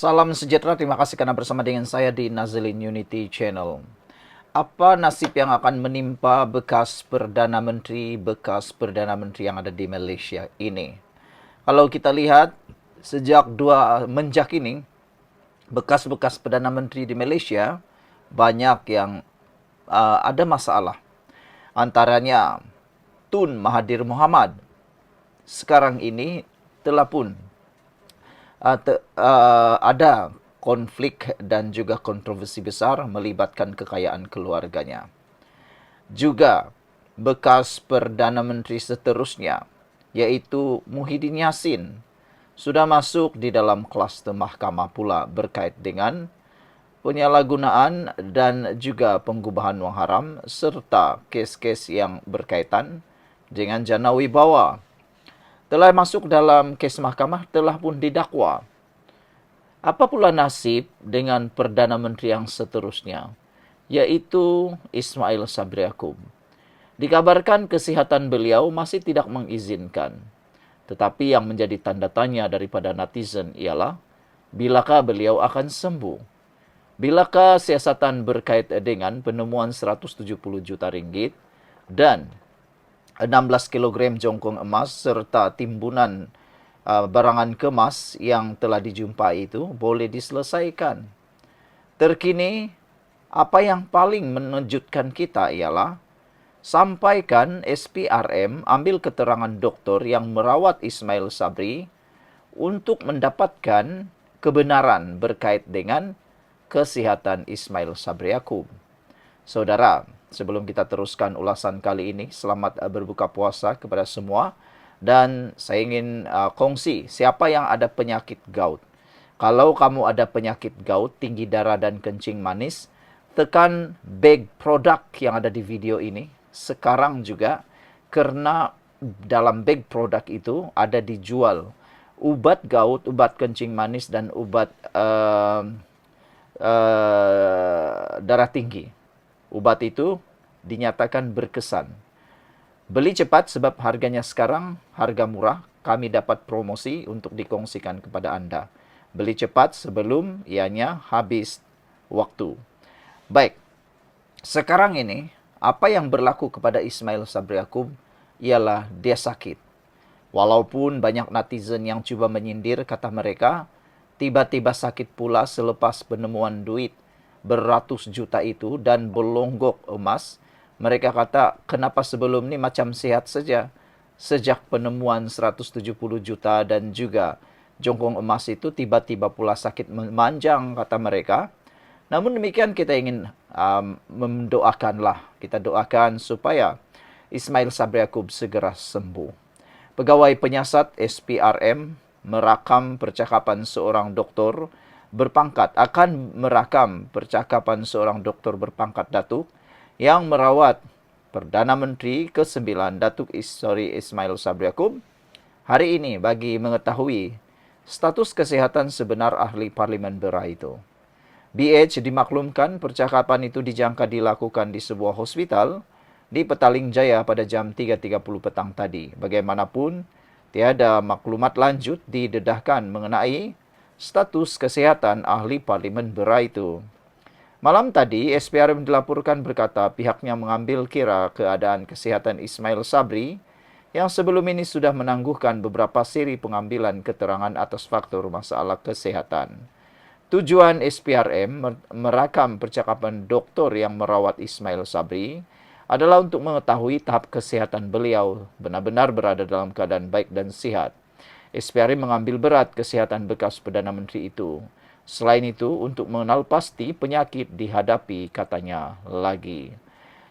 Salam sejahtera, terima kasih karena bersama dengan saya di Nazilin Unity Channel. Apa nasib yang akan menimpa bekas Perdana Menteri yang ada di Malaysia ini? Kalau kita lihat, sejak menjak ini, bekas-bekas Perdana Menteri di Malaysia, banyak yang ada masalah. Antaranya, Tun Mahathir Mohamad. Sekarang ini telah pun ada konflik dan juga kontroversi besar melibatkan kekayaan keluarganya. Juga bekas Perdana Menteri seterusnya, yaitu Muhyiddin Yassin, sudah masuk di dalam kluster mahkamah pula berkait dengan penyalahgunaan dan juga penggubahan wang haram serta kes-kes yang berkaitan dengan jana wibawa. Telah masuk dalam kes mahkamah, telah pun didakwa. Apa pula nasib dengan Perdana Menteri yang seterusnya, yaitu Ismail Sabri Yaakob. Dikabarkan kesihatan beliau masih tidak mengizinkan. Tetapi yang menjadi tanda tanya daripada netizen ialah, bilakah beliau akan sembuh? Bilakah siasatan berkait dengan penemuan 170 juta ringgit dan 16 kilogram jongkong emas serta timbunan barangan kemas yang telah dijumpai itu boleh diselesaikan. Terkini, apa yang paling mengejutkan kita ialah sampaikan SPRM ambil keterangan doktor yang merawat Ismail Sabri untuk mendapatkan kebenaran berkait dengan kesihatan Ismail Sabri Yaakob. Saudara, sebelum kita teruskan ulasan kali ini, selamat berbuka puasa kepada semua. Dan saya ingin kongsi siapa yang ada penyakit gout. Kalau kamu ada penyakit gout, tinggi darah dan kencing manis, tekan bag produk yang ada di video ini sekarang juga, karena dalam bag produk itu ada dijual ubat gout, ubat kencing manis dan ubat darah tinggi. Ubat itu dinyatakan berkesan. Beli cepat sebab harganya sekarang harga murah. Kami dapat promosi untuk dikongsikan kepada Anda. Beli cepat sebelum ianya habis waktu. Baik, sekarang ini apa yang berlaku kepada Ismail Sabri Yaakob ialah dia sakit. Walaupun banyak netizen yang cuba menyindir, kata mereka, tiba-tiba sakit pula selepas penemuan duit beratus juta itu dan belonggok emas. Mereka kata, kenapa sebelum ni macam sehat saja? Sejak penemuan 170 juta dan juga jongkong emas itu, tiba-tiba pula sakit memanjang, kata mereka. Namun demikian kita ingin mendoakanlah. Kita doakan supaya Ismail Sabri Yaakob segera sembuh. Pegawai penyiasat SPRM merakam percakapan seorang doktor berpangkat, akan merakam percakapan seorang doktor berpangkat datuk yang merawat Perdana Menteri ke-9 Datuk Ismail Sabri Yaakob hari ini bagi mengetahui status kesihatan sebenar ahli Parlimen Beras itu. BH dimaklumkan percakapan itu dijangka dilakukan di sebuah hospital di Petaling Jaya pada jam 3.30 petang tadi. Bagaimanapun, tiada maklumat lanjut didedahkan mengenai status kesihatan ahli Parlimen Beras itu. Malam tadi, SPRM dilaporkan berkata pihaknya mengambil kira keadaan kesihatan Ismail Sabri yang sebelum ini sudah menangguhkan beberapa siri pengambilan keterangan atas faktor masalah kesihatan. Tujuan SPRM merakam percakapan doktor yang merawat Ismail Sabri adalah untuk mengetahui tahap kesihatan beliau benar-benar berada dalam keadaan baik dan sihat. SPRM mengambil berat kesihatan bekas Perdana Menteri itu. Selain itu, untuk mengenal pasti penyakit dihadapi, katanya lagi.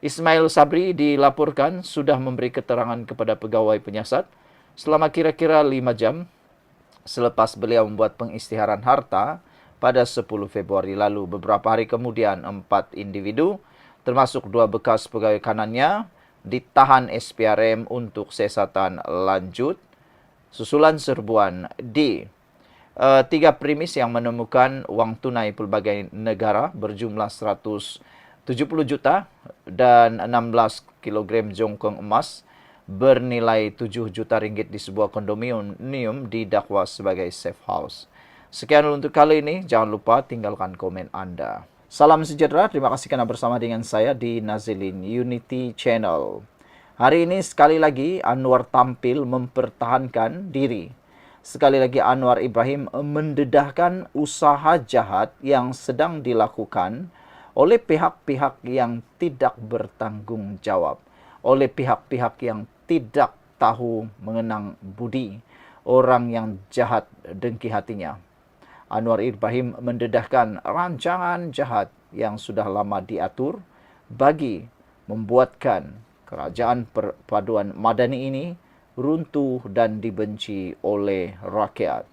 Ismail Sabri dilaporkan sudah memberi keterangan kepada pegawai penyiasat selama kira-kira 5 jam selepas beliau membuat pengisytiharan harta pada 10 Februari lalu. Beberapa hari kemudian, 4 individu, termasuk 2 bekas pegawai kanannya, ditahan SPRM untuk siasatan lanjut susulan serbuan di 3 premis yang menemukan wang tunai pelbagai negara berjumlah 170 juta dan 16 kilogram jongkong emas bernilai 7 juta ringgit di sebuah kondominium didakwa sebagai safe house. Sekian dulu untuk kali ini. Jangan lupa tinggalkan komen Anda. Salam sejahtera. Terima kasih karena bersama dengan saya di Nazilin Unity Channel. Hari ini sekali lagi Anwar tampil mempertahankan diri. Sekali lagi Anwar Ibrahim mendedahkan usaha jahat yang sedang dilakukan oleh pihak-pihak yang tidak bertanggung jawab, oleh pihak-pihak yang tidak tahu mengenang budi, orang yang jahat dengki hatinya. Anwar Ibrahim mendedahkan rancangan jahat yang sudah lama diatur bagi membuatkan kerajaan perpaduan madani ini runtuh dan dibenci oleh rakyat.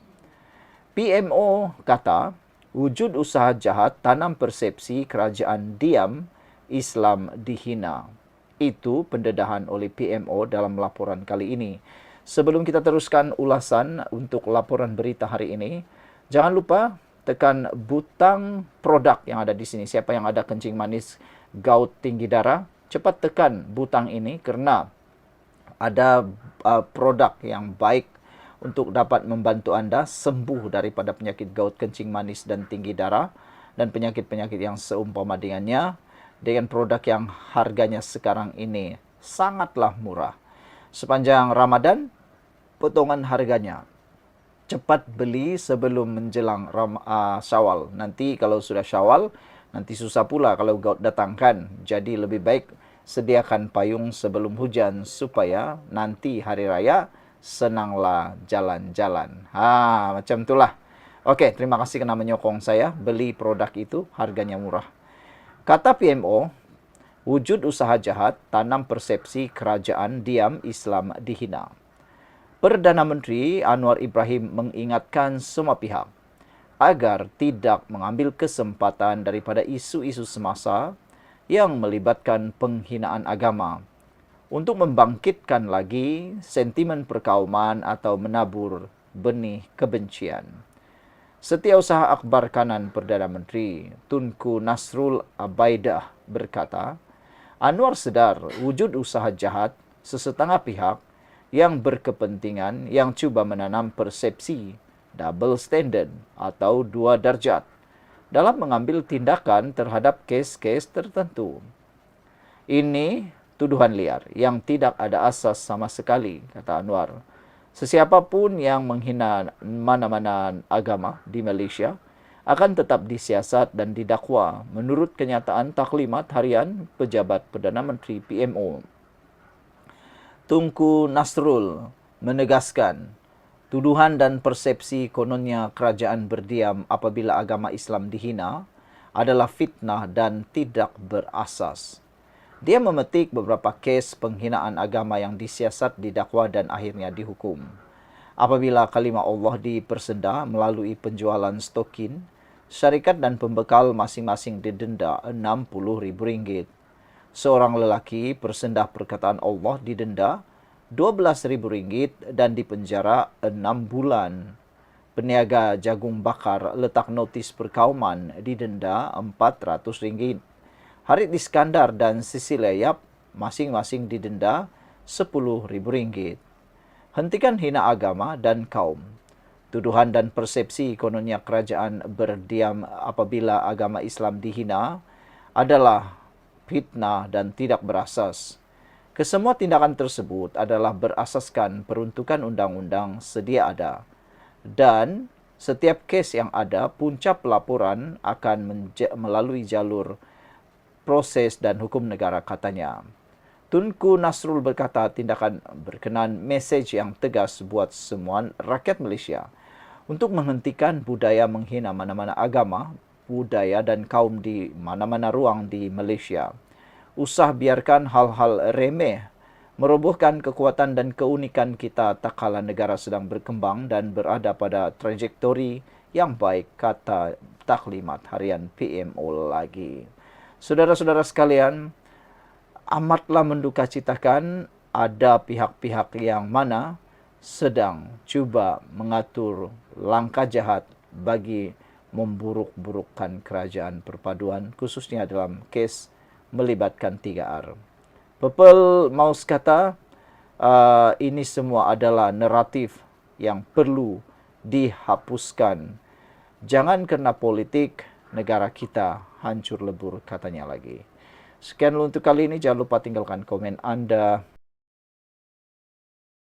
PMO kata, wujud usaha jahat tanam persepsi kerajaan diam, Islam dihina. Itu pendedahan oleh PMO dalam laporan kali ini. Sebelum kita teruskan ulasan untuk laporan berita hari ini, jangan lupa tekan butang produk yang ada di sini. Siapa yang ada kencing manis, gout, tinggi darah, cepat tekan butang ini karena ada produk yang baik untuk dapat membantu Anda sembuh daripada penyakit gout, kencing manis dan tinggi darah dan penyakit-penyakit yang seumpama dengannya dengan produk yang harganya sekarang ini sangatlah murah. Sepanjang Ramadan, potongan harganya. Cepat beli sebelum menjelang Syawal. Nanti kalau sudah Syawal, nanti susah pula kalau gout datang kan. Jadi lebih baik sediakan payung sebelum hujan supaya nanti hari raya senanglah jalan-jalan. Macam itulah. Oke, terima kasih karena menyokong saya beli produk itu, harganya murah. Kata PMO, wujud usaha jahat tanam persepsi kerajaan diam, Islam dihina. Perdana Menteri Anwar Ibrahim mengingatkan semua pihak agar tidak mengambil kesempatan daripada isu-isu semasa yang melibatkan penghinaan agama untuk membangkitkan lagi sentimen perkauman atau menabur benih kebencian. Setiausaha Akhbar Kanan Perdana Menteri Tunku Nasrul Abaidah berkata, Anwar sedar wujud usaha jahat sesetengah pihak yang berkepentingan yang cuba menanam persepsi double standard atau dua darjat dalam mengambil tindakan terhadap kes-kes tertentu. Ini tuduhan liar yang tidak ada asas sama sekali, kata Anwar. Sesiapapun yang menghina mana-mana agama di Malaysia akan tetap disiasat dan didakwa menurut kenyataan taklimat harian pejabat Perdana Menteri PMO. Tunku Nasrul menegaskan, tuduhan dan persepsi kononnya kerajaan berdiam apabila agama Islam dihina adalah fitnah dan tidak berasas. Dia memetik beberapa kes penghinaan agama yang disiasat, didakwa dan akhirnya dihukum. Apabila kalimah Allah dipersenda melalui penjualan stokin, syarikat dan pembekal masing-masing didenda RM60,000. Seorang lelaki persendah perkataan Allah didenda RM12,000 dan dipenjara 6 bulan. Peniaga jagung bakar letak notis perkauman didenda RM400. Harit Iskandar dan Cecilia Yap masing-masing didenda RM10,000. Hentikan hina agama dan kaum. Tuduhan dan persepsi kononnya kerajaan berdiam apabila agama Islam dihina adalah fitnah dan tidak berasas. Kesemua tindakan tersebut adalah berasaskan peruntukan undang-undang sedia ada. Dan setiap kes yang ada, puncak pelaporan akan melalui jalur proses dan hukum negara, katanya. Tunku Nasrul berkata tindakan berkenan mesej yang tegas buat semua rakyat Malaysia untuk menghentikan budaya menghina mana-mana agama, budaya dan kaum di mana-mana ruang di Malaysia. Usah biarkan hal-hal remeh merobohkan kekuatan dan keunikan kita tak kala negara sedang berkembang dan berada pada trajektori yang baik, kata taklimat harian PMO lagi. Saudara-saudara sekalian, amatlah mendukacitakan ada pihak-pihak yang mana sedang cuba mengatur langkah jahat bagi memburuk-burukkan kerajaan perpaduan, khususnya dalam kes melibatkan 3R. Purple Mouse kata, ini semua adalah naratif yang perlu dihapuskan Jangan karena politik negara kita hancur lebur, katanya lagi. Sekian untuk kali ini, jangan lupa tinggalkan komen Anda.